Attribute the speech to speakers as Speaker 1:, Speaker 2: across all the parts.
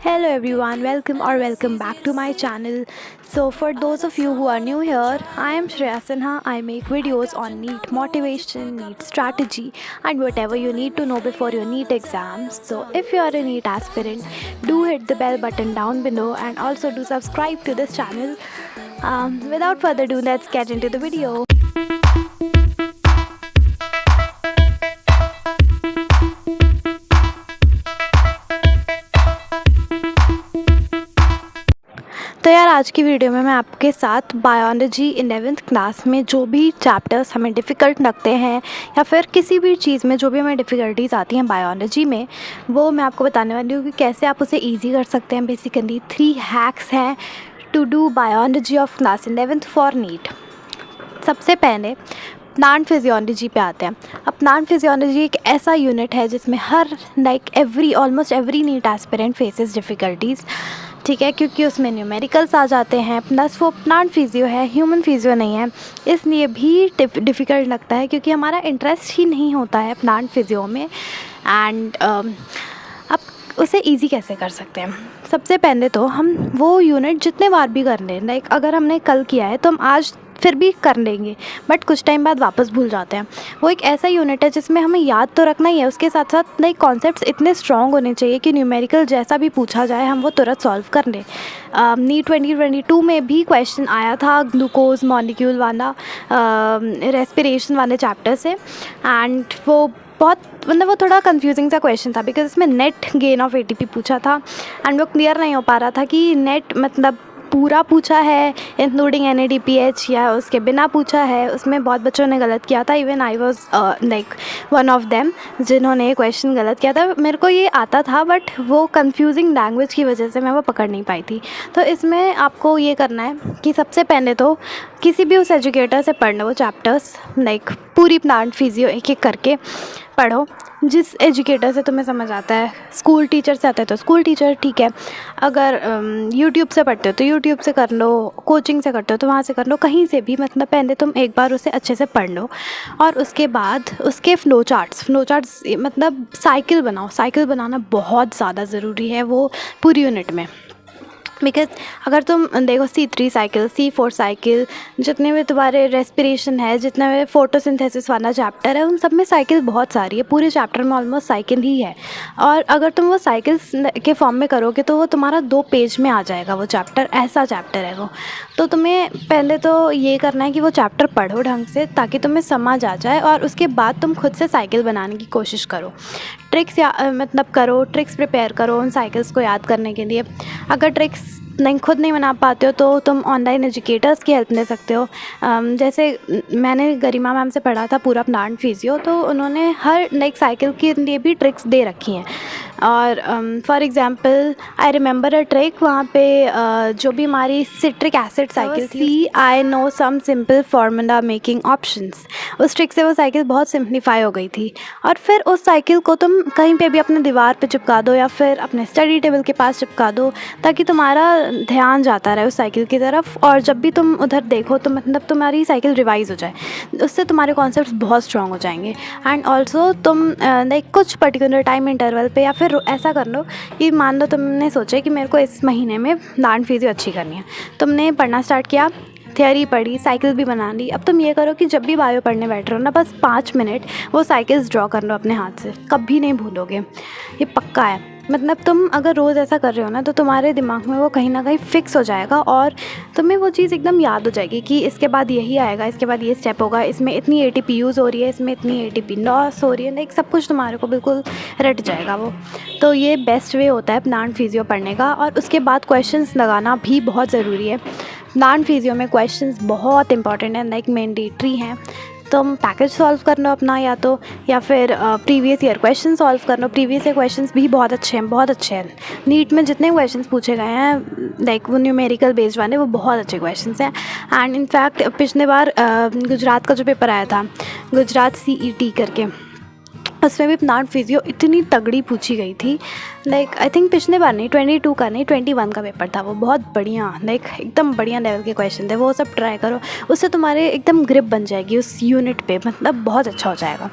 Speaker 1: Hello everyone, welcome back to my channel. So for those of you who are new here, I am Shreya Sinha. I make videos on NEET motivation, NEET strategy and whatever you need to know before your NEET exams. So if you are a NEET aspirant, do hit the bell button down below and also do subscribe to this channel. Without further ado, let's get into the video. तो यार आज की video में मैं आपके साथ biology 11th class में जो भी चैप्टर्स हमें डिफ़िकल्ट लगते हैं या फिर किसी भी चीज़ में जो भी हमें डिफ़िकल्टीज आती हैं बायोलॉजी में, वो मैं आपको बताने वाली हूँ कि कैसे आप उसे इजी कर सकते हैं। बेसिकली 3 हैक्स हैं to do biology of class 11th for NEET. सबसे पहले प्लांट फिजियोलॉजी पे आते हैं। अब प्लांट फिजियोलॉजी एक ऐसा यूनिट है जिसमें हर almost every NEET aspirant faces difficulties, ठीक है, क्योंकि उसमें न्यूमेरिकल्स आ जाते हैं, प्लस वो प्लांट फिजियो है, ह्यूमन फिजियो नहीं है, इसलिए भी डिफ़िकल्ट लगता है क्योंकि हमारा इंटरेस्ट ही नहीं होता है प्लांट फिजियो में। एंड अब उसे इजी कैसे कर सकते हैं? सबसे पहले तो हम वो यूनिट जितने बार भी कर लें, अगर हमने कल किया है तो हम आज फिर भी कर लेंगे, बट कुछ टाइम बाद वापस भूल जाते हैं। वो एक ऐसा यूनिट है जिसमें हमें याद तो रखना ही है, उसके साथ साथ कॉन्सेप्ट्स इतने स्ट्रॉन्ग होने चाहिए कि न्यूमेरिकल जैसा भी पूछा जाए हम वो तुरंत सॉल्व कर लें। नीट 2022 में भी क्वेश्चन आया था ग्लूकोज मॉलिक्यूल वाला रेस्पिरेशन वाले चैप्टर से, एंड वो वो थोड़ा कंफ्यूजिंग सा क्वेश्चन था बिकॉज इसमें नेट गेन ऑफ एटीपी पूछा था एंड वो क्लियर नहीं हो पा रहा था कि नेट पूरा पूछा है इंक्लूडिंग NADPH या उसके बिना पूछा है। उसमें बहुत बच्चों ने गलत किया था, even I was one of them जिन्होंने ये क्वेश्चन गलत किया था। मेरे को ये आता था बट वो कंफ्यूजिंग लैंग्वेज की वजह से मैं वो पकड़ नहीं पाई थी। तो इसमें आपको ये करना है कि सबसे पहले तो किसी भी उस एजुकेटर से पढ़ना वो चैप्टर्स, पूरी प्लांट फिजियो एक एक करके पढ़ो जिस एजुकेटर से तुम्हें समझ आता है। स्कूल टीचर से आता है तो स्कूल टीचर, ठीक है। अगर यूट्यूब से पढ़ते हो तो यूट्यूब से कर लो, कोचिंग से करते हो तो वहाँ से कर लो, कहीं से भी पहले तुम एक बार उसे अच्छे से पढ़ लो और उसके बाद उसके फ्लो चार्ट्स साइकिल बनाओ। साइकिल बनाना बहुत ज़्यादा ज़रूरी है वो पूरी यूनिट में, बिकॉज अगर तुम देखो C3 साइकिल, C4 साइकिल, जितने भी तुम्हारे रेस्पिरेशन है, जितने भी फोटोसिंथेसिस वाला चैप्टर है, उन सब में साइकिल बहुत सारी है। पूरे चैप्टर में ऑलमोस्ट साइकिल ही है और अगर तुम वो साइकिल्स के फॉर्म में करोगे तो वो तुम्हारा 2 पेज में आ जाएगा वो चैप्टर, ऐसा चैप्टर है वो। तो तुम्हें पहले तो ये करना है कि वो चैप्टर पढ़ो ढंग से ताकि तुम्हें समझ आ जाए और उसके बाद तुम खुद से साइकिल बनाने की कोशिश करो। ट्रिक्स ट्रिक्स प्रिपेयर करो उन साइकिल्स को याद करने के लिए। अगर ट्रिक्स खुद नहीं बना पाते हो तो तुम ऑनलाइन एजुकेटर्स की हेल्प ले सकते हो। जैसे मैंने गरिमा मैम से पढ़ा था पूरा प्लांट फिजियो, तो उन्होंने हर साइकिल के लिए भी ट्रिक्स दे रखी हैं। और for example I remember a trick, वहाँ पे जो भी हमारी सिट्रिक एसिड साइकिल थी, I know some simple formula making options, उस ट्रिक से वो साइकिल बहुत सिंप्लीफाई हो गई थी। और फिर उस साइकिल को तुम कहीं पे भी अपने दीवार पे चिपका दो या फिर अपने स्टडी टेबल के पास चिपका दो ताकि तुम्हारा ध्यान जाता रहे उस साइकिल की तरफ, और जब भी तुम उधर देखो तो तुम्हारी साइकिल रिवाइज़ हो जाए, उससे तुम्हारे कॉन्सेप्ट्स बहुत स्ट्रॉन्ग हो जाएंगे। एंड ऑल्सो तुम कुछ पर्टिकुलर टाइम इंटरवल पे या फिर ऐसा कर लो कि मान लो तुमने सोचा कि मेरे को इस महीने में प्लांट फिजियो अच्छी करनी है, तुमने पढ़ना स्टार्ट किया, थियोरी पढ़ी, साइकिल भी बना ली। अब तुम ये करो कि जब भी बायो पढ़ने बैठ रहे हो ना, बस 5 मिनट वो साइकिल्स ड्रॉ कर लो अपने हाथ से, कभी नहीं भूलोगे, ये पक्का है। तुम अगर रोज़ ऐसा कर रहे हो ना तो तुम्हारे दिमाग में वो कहीं ना कहीं फ़िक्स हो जाएगा और तुम्हें वो चीज़ एकदम याद हो जाएगी कि इसके बाद यही आएगा, इसके बाद ये स्टेप होगा, इसमें इतनी ATP यूज़ हो रही है, इसमें इतनी ATP लॉस हो रही है, सब कुछ तुम्हारे को बिल्कुल रट जाएगा वो। तो ये बेस्ट वे होता है प्लांट फिजियो पढ़ने का। और उसके बाद क्वेश्चंस लगाना भी बहुत ज़रूरी है। प्लांट फिजियो में क्वेश्चंस बहुत इंपॉर्टेंट है, मैंडेटरी हैं। तुम पैकेज सॉल्व कर लो अपना, या फिर प्रीवियस ईयर क्वेश्चन सॉल्व कर लो। प्रीवियस ईयर क्वेश्चंस भी बहुत अच्छे हैं। नीट में जितने क्वेश्चंस पूछे गए हैं वो न्यूमेरिकल बेस्ड वाले, वो बहुत अच्छे क्वेश्चंस हैं। एंड इनफैक्ट पिछले बार गुजरात का जो पेपर आया था, गुजरात CET करके, उसमें भी प्लांट फिजियो इतनी तगड़ी पूछी गई थी। आई थिंक पिछले बार नहीं, 22 का नहीं, 21 का पेपर था वो, बहुत बढ़िया, एकदम बढ़िया लेवल के क्वेश्चन थे। वो सब ट्राई करो, उससे तुम्हारे एकदम ग्रिप बन जाएगी उस यूनिट पे, बहुत अच्छा हो जाएगा।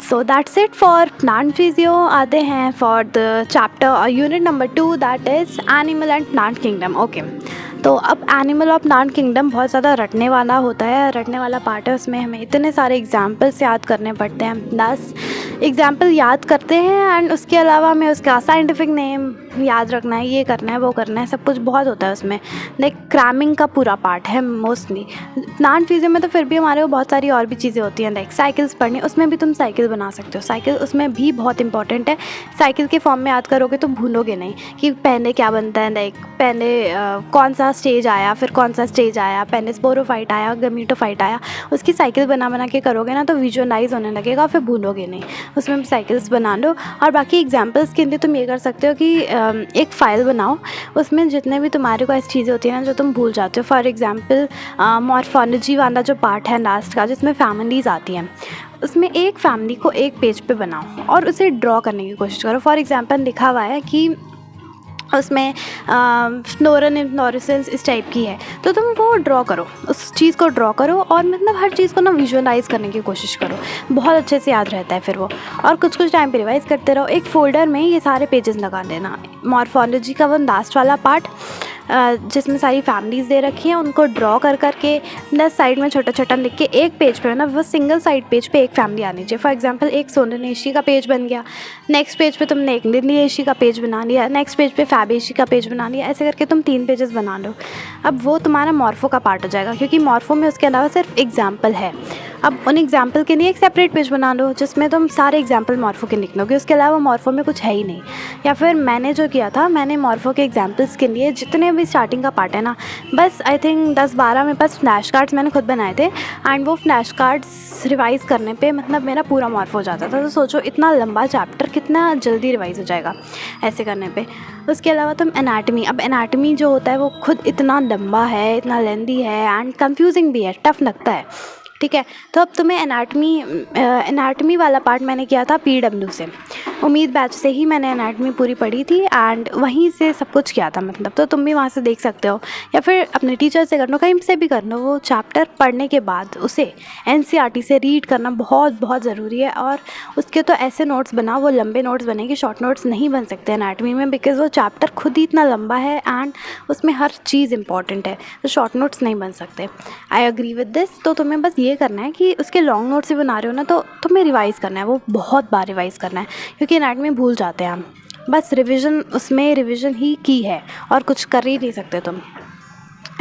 Speaker 1: So that's it for plant physio. आते हैं for the chapter unit number 2 that is animal and plant kingdom. Okay, तो अब एनिमल और प्लांट किंगडम बहुत ज़्यादा रटने वाला होता है, रटने वाला पार्ट है। उसमें हमें इतने सारे एग्जाम्पल्स याद करने पड़ते हैं, 10 एग्जाम्पल याद करते हैं एंड उसके अलावा हमें उसका साइंटिफिक नेम याद रखना है, ये करना है, वो करना है, सब कुछ बहुत होता है उसमें। लाइक क्रैमिंग का पूरा पार्ट है मोस्टली। प्लांट फिजियो में तो फिर भी हमारे को बहुत सारी और भी चीज़ें होती हैं, लाइक साइकिल्स पढ़नी, उसमें भी तुम साइकिल बना सकते हो। साइकिल उसमें भी बहुत इंपॉर्टेंट है। साइकिल के फॉर्म में याद करोगे तो भूलोगे नहीं कि पहले क्या बनता है, लाइक पहले कौन सा स्टेज आया, फिर कौन सा स्टेज आया, पहले स्पोरोफाइट आया, गमीटोफाइट आया। उसकी साइकिल बना बना के करोगे ना तो विजुअलाइज होने लगेगा, फिर भूलोगे नहीं। उसमें साइकिल्स बना लो। और बाकी एग्जाम्पल्स के लिए तुम ये कर सकते हो कि एक फ़ाइल बनाओ, उसमें जितने भी तुम्हारे को ऐसी चीज़ें होती हैं ना जो तुम भूल जाते हो। फॉर एग्जांपल मॉर्फोलॉजी वाला जो पार्ट है लास्ट का, जिसमें फैमिलीज़ आती हैं, उसमें एक फैमिली को एक पेज पे बनाओ और उसे ड्रॉ करने की कोशिश करो। फॉर एग्जांपल लिखा हुआ है कि उसमें फ्लोरन इन्फ्लोरेसेंस इस टाइप की है, तो तुम वो ड्रॉ करो, उस चीज़ को ड्रॉ करो और मतलब हर चीज़ को ना विजुअलाइज़ करने की कोशिश करो, बहुत अच्छे से याद रहता है फिर वो। और कुछ कुछ टाइम पे रिवाइज़ करते रहो। एक फ़ोल्डर में ये सारे पेजेस लगा देना, मॉर्फोलॉजी का वो लास्ट वाला पार्ट जिसमें सारी फैमिलीज़ दे रखी हैं, उनको ड्रॉ कर करके प्लस साइड में छोटा छोटा लिख के एक पेज पे ना वो सिंगल साइड पेज पे एक फैमिली आनी चाहिए। फॉर एग्जांपल एक सोननेशी का पेज बन गया, नेक्स्ट पेज पे तुमने एक लिलिएशी का पेज बना लिया, नेक्स्ट पेज पे फैबेशी का पेज बना लिया, ऐसे करके तुम 3 पेजेस बना लो। अब वो तुम्हारा मॉर्फो का पार्ट हो जाएगा, क्योंकि मॉर्फो में उसके अलावा सिर्फ एग्जाम्पल है। अब उन एग्जाम्पल के लिए एक सेपरेट पेज बना लो जिसमें तुम सारे एग्जाम्पल मॉर्फो के लिख लोगे, उसके अलावा मॉर्फो में कुछ है ही नहीं। या फिर मैंने जो किया था, मैंने मॉर्फो के एग्जाम्पल्स के लिए जितने भी स्टार्टिंग का पार्ट है ना, बस आई थिंक 10-12 मेरे पास फ्लैश कार्ड्स मैंने खुद बनाए थे एंड वो फ्लैश कार्ड्स रिवाइज़ करने पे मतलब मेरा पूरा मॉर्फो हो जाता था। तो सोचो इतना लंबा चैप्टर कितना जल्दी रिवाइज़ हो जाएगा ऐसे करने पे। उसके अलावा तुम एनाटमी, अब एनाटमी जो होता है वो खुद इतना लंबा है, इतना लेंदी है एंड कंफ्यूजिंग भी है, टफ लगता है, ठीक है। तो अब तुम्हें एनाटमी वाला पार्ट मैंने किया था PW से, उम्मीद बैच से ही मैंने एनाटमी पूरी पढ़ी थी एंड वहीं से सब कुछ किया था मतलब। तो तुम भी वहाँ से देख सकते हो या फिर अपने टीचर से कर लो, कहीं से भी कर लो। वो चैप्टर पढ़ने के बाद उसे NCERT से रीड करना बहुत बहुत ज़रूरी है। और उसके तो ऐसे नोट्स बनाओ, वो लंबे नोट्स बनेंगे, शॉर्ट नोट्स नहीं बन सकते एनाटमी में, बिकॉज़ वो चैप्टर खुद ही इतना लंबा है एंड उसमें हर चीज़ इंपॉर्टेंट है, तो शॉर्ट नोट्स नहीं बन सकते। I agree with this. तो तुम्हें बस ये करना है कि उसके लॉन्ग नोट्स भी बना रहे हो ना, तो तुम्हें रिवाइज़ करना है, वो बहुत बार रिवाइज़ करना है, क्योंकि एनाटमी भूल जाते हैं हम। बस रिवीजन, उसमें रिवीजन ही की है और कुछ कर ही नहीं सकते तुम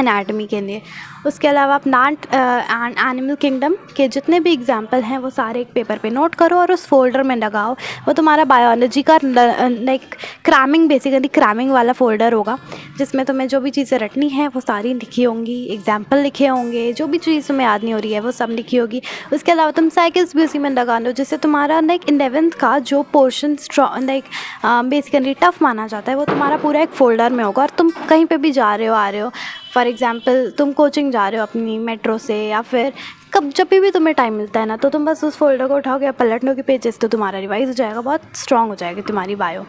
Speaker 1: एनाटमी के लिए। उसके अलावा प्लांट एंड एनिमल किंगडम के जितने भी एग्जाम्पल हैं वो सारे एक पेपर पे नोट करो और उस फोल्डर में लगाओ। वो तुम्हारा बायोलॉजी का लाइक क्रैमिंग, बेसिकली क्रैमिंग वाला फोल्डर होगा, जिसमें तुम्हें जो भी चीज़ें रटनी है वो सारी लिखी होंगी, एग्जाम्पल लिखे होंगे, जो भी चीज़ तुम्हें याद नहीं हो रही है वो सब लिखी होगी। उसके अलावा तुम साइकिल्स भी उसी में लगा लो, जिससे तुम्हारा लाइक 11th का जो पोर्शन लाइक बेसिकली टफ माना जाता है वो तुम्हारा पूरा एक फ़ोल्डर में होगा। और तुम कहीं पे भी जा रहे हो, आ रहे हो, फॉर एग्ज़ाम्पल तुम कोचिंग जा रहे हो अपनी मेट्रो से, या फिर जब भी तुम्हें टाइम मिलता है ना, तो तुम बस उस फोल्डर को उठाओगे या पलट लो के पेजेस, तो तुम्हारा रिवाइज हो जाएगा, बहुत स्ट्रॉन्ग हो जाएगी तुम्हारी बायो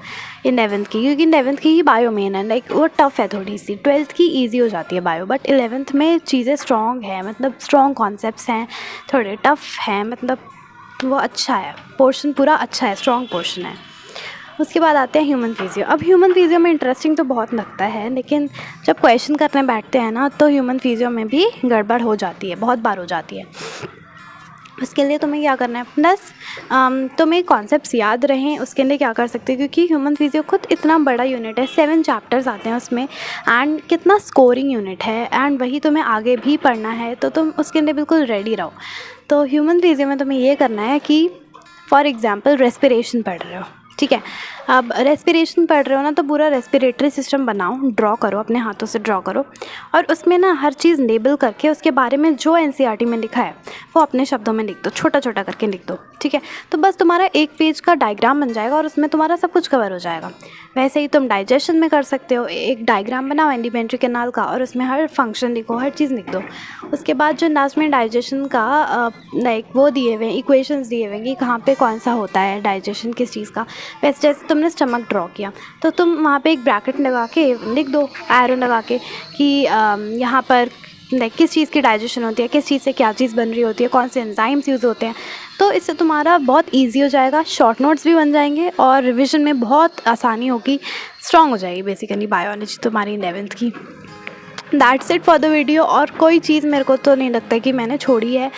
Speaker 1: 11th की, क्योंकि 11th की ही बायो मेन है। लाइक वो टफ़ है थोड़ी सी, 12th की ईजी हो जाती है बायो, बट 11th में चीज़ें स्ट्रॉन्ग है, मतलब स्ट्रॉन्ग कॉन्सेप्ट्स हैं, थोड़े टफ़ हैं, मतलब वो अच्छा है, पोर्शन पूरा अच्छा है, स्ट्रॉन्ग पोर्शन है। उसके बाद आते हैं ह्यूमन फिजियो। अब ह्यूमन फिजियो में इंटरेस्टिंग तो बहुत लगता है, लेकिन जब क्वेश्चन करने बैठते हैं ना तो ह्यूमन फिजियो में भी गड़बड़ हो जाती है, बहुत बार हो जाती है। उसके लिए तुम्हें क्या करना है, प्लस तुम्हें कॉन्सेप्ट्स याद रहें, उसके लिए क्या कर सकते हो, क्योंकि ह्यूमन फिजियो खुद इतना बड़ा यूनिट है, 7 चैप्टर्स आते हैं उसमें एंड कितना स्कोरिंग यूनिट है एंड वही तुम्हें आगे भी पढ़ना है, तो तुम उसके लिए बिल्कुल रेडी रहो। तो ह्यूमन फिजियो में तुम्हें ये करना है कि फॉर एग्ज़ाम्पल रेस्पिरेशन पढ़ रहे हो, ठीक है। अब रेस्पिरेशन पढ़ रहे हो ना, तो पूरा रेस्पिरेटरी सिस्टम बनाओ, ड्रॉ करो, अपने हाथों से ड्रॉ करो और उसमें ना हर चीज़ लेबल करके उसके बारे में जो NCERT में लिखा है वो अपने शब्दों में लिख दो, छोटा छोटा करके लिख दो, ठीक है। तो बस तुम्हारा एक पेज का डायग्राम बन जाएगा और उसमें तुम्हारा सब कुछ कवर हो जाएगा। वैसे ही तुम डाइजेशन में कर सकते हो, एक डायग्राम बनाओ एलिमेंट्री कैनाल का और उसमें हर फंक्शन लिखो, हर चीज़ लिख दो। उसके बाद जो लास्ट में डाइजेशन का लाइक वो दिए हुए इंक्वेशंस दिए हुए कि कहाँ पे कौन सा होता है डाइजेशन किस चीज़ का, वैसे जैसे तुमने स्टमक ड्रॉ किया तो तुम वहाँ पे एक ब्रैकेट लगा के लिख दो, एरो लगा के, कि यहाँ पर लाइक किस चीज़ की डाइजेशन होती है, किस चीज़ से क्या चीज़ बन रही होती है, कौन से एंजाइम्स यूज़ होते हैं, तो इससे तुम्हारा बहुत ईजी हो जाएगा, शॉर्ट नोट्स भी बन जाएंगे और रिविज़न में बहुत आसानी होगी, स्ट्रॉन्ग हो जाएगी बेसिकली बायोलॉजी तुम्हारी 11th की। That's it for the video. और कोई चीज़ मेरे को तो नहीं लगता कि मैंने छोड़ी है।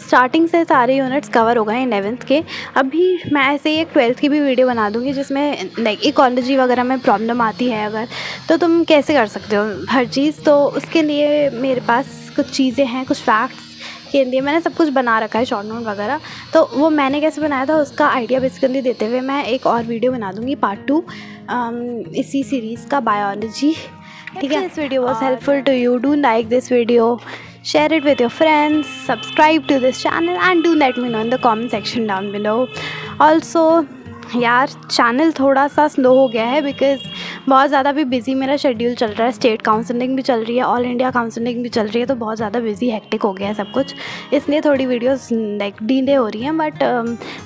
Speaker 1: स्टार्टिंग से सारे यूनिट्स कवर हो गए हैं 11th के। अभी मैं ऐसे ही एक 12th की भी वीडियो बना दूँगी जिसमें लाइक इकोलॉजी वगैरह में प्रॉब्लम आती है अगर, तो तुम कैसे कर सकते हो हर चीज़। तो उसके लिए मेरे पास कुछ चीज़ें हैं, कुछ फैक्ट्स के लिए मैंने सब कुछ बना रखा है, शॉर्ट नोट वगैरह। तो वो मैंने कैसे बनाया था उसका आइडिया बेसिकली देते हुए मैं एक और वीडियो बना दूँगी पार्ट 2 इसी सीरीज़ का, बायोलॉजी। ठीक है, this video was helpful to you, do like this video, share it with your friends, subscribe to this channel and do let me know in the comment section down below. Also यार channel थोड़ा सा slow हो गया है because बहुत ज़्यादा भी busy मेरा शेड्यूल चल रहा है, स्टेट काउंसलिंग भी चल रही है, ऑल इंडिया काउंसलिंग भी चल रही है, तो बहुत ज़्यादा बिज़ी हेक्टिक हो गया है सब कुछ, इसलिए थोड़ी वीडियोस लाइक डिले हो रही हैं। बट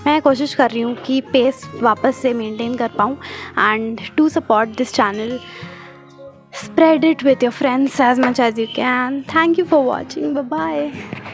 Speaker 1: मैं कोशिश कर रही हूँ कि पेस वापस से मेंटेन कर पाऊँ and to support this channel. Spread it with your friends as much as you can. Thank you for watching. Bye bye.